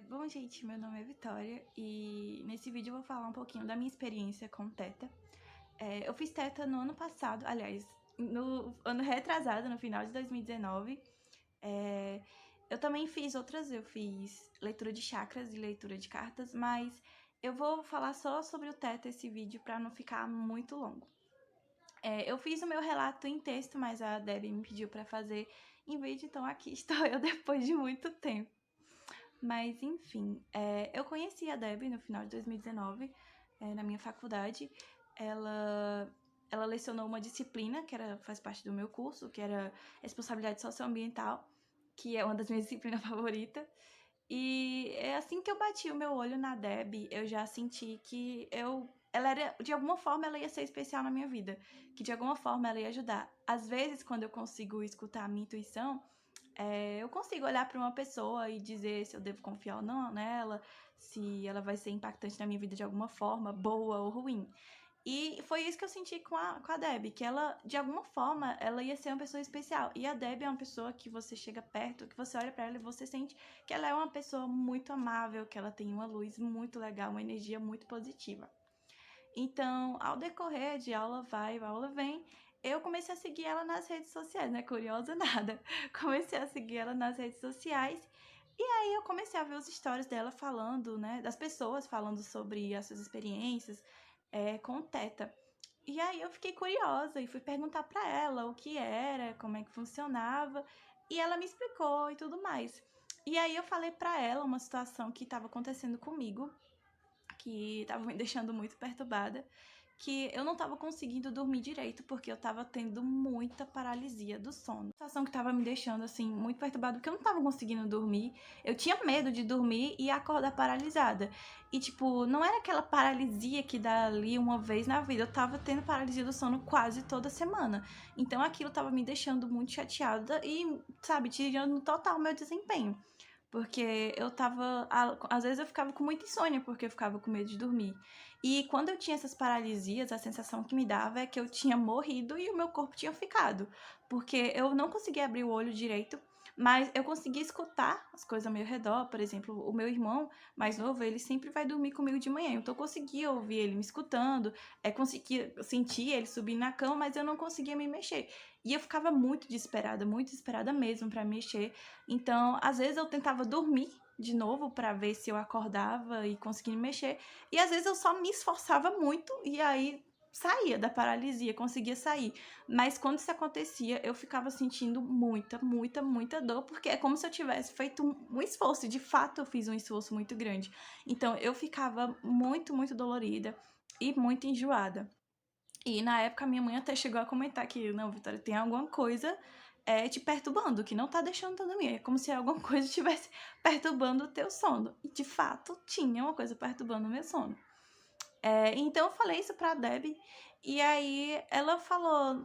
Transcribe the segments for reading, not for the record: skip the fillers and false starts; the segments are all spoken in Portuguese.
Bom, gente, meu nome é Vitória e nesse vídeo eu vou falar um pouquinho da minha experiência com Teta. Eu fiz Teta no ano passado, aliás, no ano retrasado, no final de 2019. Eu também fiz eu fiz leitura de chakras e leitura de cartas, mas eu vou falar só sobre o Teta esse vídeo para não ficar muito longo. Eu fiz o meu relato em texto, mas a Debbie me pediu para fazer em vídeo, então aqui estou eu depois de muito tempo. Mas, enfim, eu conheci a Debbie no final de 2019, na minha faculdade. Ela lecionou uma disciplina que faz parte do meu curso, que era Responsabilidade Socioambiental, que é uma das minhas disciplinas favoritas. E é assim que eu bati o meu olho na Debbie, eu já senti que ela era, de alguma forma, ela ia ser especial na minha vida, que de alguma forma ela ia ajudar. Às vezes, quando eu consigo escutar a minha intuição, eu consigo olhar para uma pessoa e dizer se eu devo confiar ou não nela, se ela vai ser impactante na minha vida de alguma forma, boa ou ruim. E foi isso que eu senti com a Debbie, que ela, de alguma forma, ela ia ser uma pessoa especial. E a Debbie é uma pessoa que você chega perto, que você olha para ela e você sente que ela é uma pessoa muito amável, que ela tem uma luz muito legal, uma energia muito positiva. Então, ao decorrer de aula vai, aula vem, eu comecei a seguir ela nas redes sociais, né? Curiosa nada. Comecei a seguir ela nas redes sociais e aí eu comecei a ver os stories dela falando, né? Das pessoas falando sobre as suas experiências com o Teta. E aí eu fiquei curiosa e fui perguntar pra ela o que era, como é que funcionava, e ela me explicou e tudo mais. E aí eu falei pra ela uma situação que estava acontecendo comigo, que tava me deixando muito perturbada, que eu não tava conseguindo dormir direito porque eu tava tendo muita paralisia do sono. A situação que tava me deixando assim muito perturbada porque eu não tava conseguindo dormir. Eu tinha medo de dormir e acordar paralisada. E tipo, não era aquela paralisia que dá ali uma vez na vida. Eu tava tendo paralisia do sono quase toda semana. Então aquilo tava me deixando muito chateada e, sabe, tirando total meu desempenho. Porque eu tava. Às vezes eu ficava com muita insônia, porque eu ficava com medo de dormir. E quando eu tinha essas paralisias, a sensação que me dava é que eu tinha morrido e o meu corpo tinha ficado. Porque eu não conseguia abrir o olho direito, mas eu conseguia escutar as coisas ao meu redor. Por exemplo, o meu irmão mais novo, ele sempre vai dormir comigo de manhã. Então eu conseguia ouvir ele me escutando, conseguia sentir ele subir na cama, mas eu não conseguia me mexer. E eu ficava muito desesperada mesmo pra mexer. Então, às vezes eu tentava dormir de novo para ver se eu acordava e conseguia me mexer. E às vezes eu só me esforçava muito e aí saía da paralisia, conseguia sair. Mas quando isso acontecia, eu ficava sentindo muita dor, porque é como se eu tivesse feito um esforço. E de fato, eu fiz um esforço muito grande. Então, eu ficava muito dolorida e muito enjoada. E na época minha mãe até chegou a comentar que, não, Vitória, tem alguma coisa te perturbando, que não tá deixando tu dormir. É como se alguma coisa estivesse perturbando o teu sono. E de fato tinha uma coisa perturbando o meu sono. Então eu falei isso pra Debbie, e aí ela falou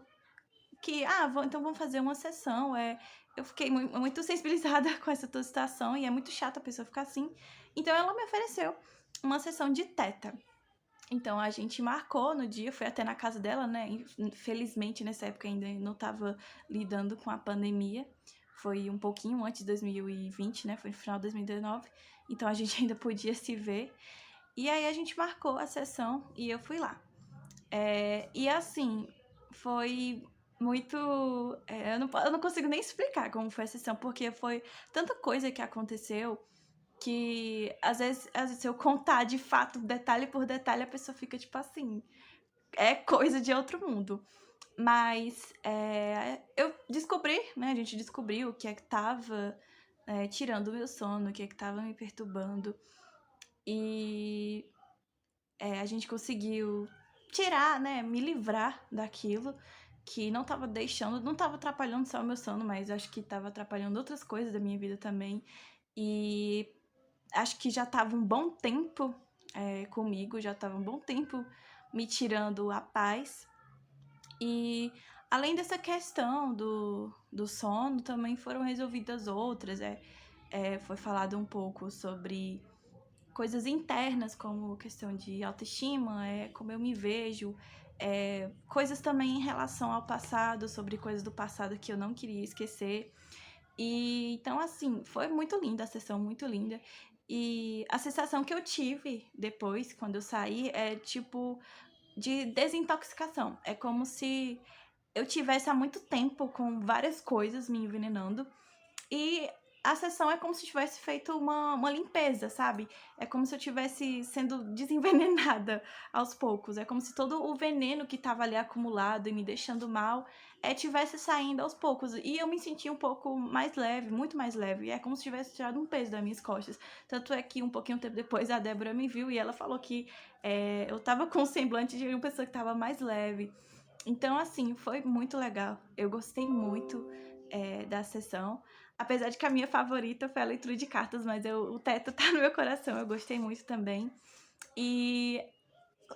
que, então vamos fazer uma sessão. Eu fiquei muito sensibilizada com essa tua situação, e é muito chato a pessoa ficar assim. Então ela me ofereceu uma sessão de Teta. Então a gente marcou no dia, fui até na casa dela, né? Infelizmente nessa época ainda não tava lidando com a pandemia. Foi um pouquinho antes de 2020, né? Foi no final de 2019. Então a gente ainda podia se ver. E aí a gente marcou a sessão e eu fui lá. E assim, foi muito. Eu não consigo nem explicar como foi a sessão, porque foi tanta coisa que aconteceu que às vezes se eu contar de fato, detalhe por detalhe, a pessoa fica tipo assim, é coisa de outro mundo. Mas eu descobri, né? A gente descobriu o que é que tava tirando o meu sono, o que é que tava me perturbando. E a gente conseguiu tirar, né? Me livrar daquilo que não tava deixando, não tava atrapalhando só o meu sono, mas acho que tava atrapalhando outras coisas da minha vida também. E acho que já estava um bom tempo comigo, já estava um bom tempo me tirando a paz. E além dessa questão do sono, também foram resolvidas outras. Foi falado um pouco sobre coisas internas, como questão de autoestima, como eu me vejo, coisas também em relação ao passado, sobre coisas do passado que eu não queria esquecer. E então, assim, foi muito linda a sessão, muito linda. E a sensação que eu tive depois, quando eu saí, é tipo de desintoxicação. É como se eu tivesse há muito tempo com várias coisas me envenenando. E a sessão é como se tivesse feito uma limpeza, sabe? É como se eu tivesse sendo desenvenenada aos poucos. É como se todo o veneno que estava ali acumulado e me deixando mal tivesse saindo aos poucos. E eu me senti um pouco mais leve, muito mais leve. É como se tivesse tirado um peso das minhas costas. Tanto é que um pouquinho tempo depois a Débora me viu e ela falou que eu tava com o semblante de uma pessoa que tava mais leve. Então, assim, foi muito legal. Eu gostei muito da sessão. Apesar de que a minha favorita foi a leitura de cartas, mas o teto tá no meu coração. Eu gostei muito também. E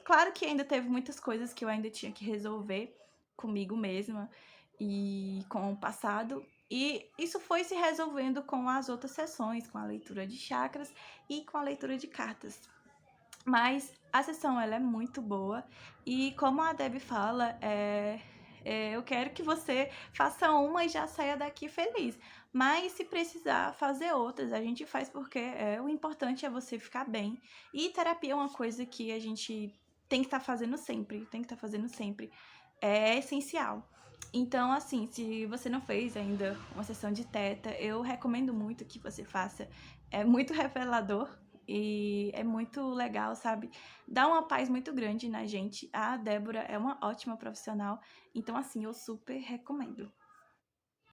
claro que ainda teve muitas coisas que eu ainda tinha que resolver comigo mesma e com o passado. E isso foi se resolvendo com as outras sessões, com a leitura de chakras e com a leitura de cartas. Mas a sessão ela é muito boa e como a Deb fala, eu quero que você faça uma e já saia daqui feliz. Mas se precisar fazer outras, a gente faz porque o importante é você ficar bem. E terapia é uma coisa que a gente tem que estar fazendo sempre, É essencial. Então, assim, se você não fez ainda uma sessão de teta, eu recomendo muito que você faça. É muito revelador e é muito legal, sabe? Dá uma paz muito grande na gente. A Débora é uma ótima profissional. Então, assim, eu super recomendo.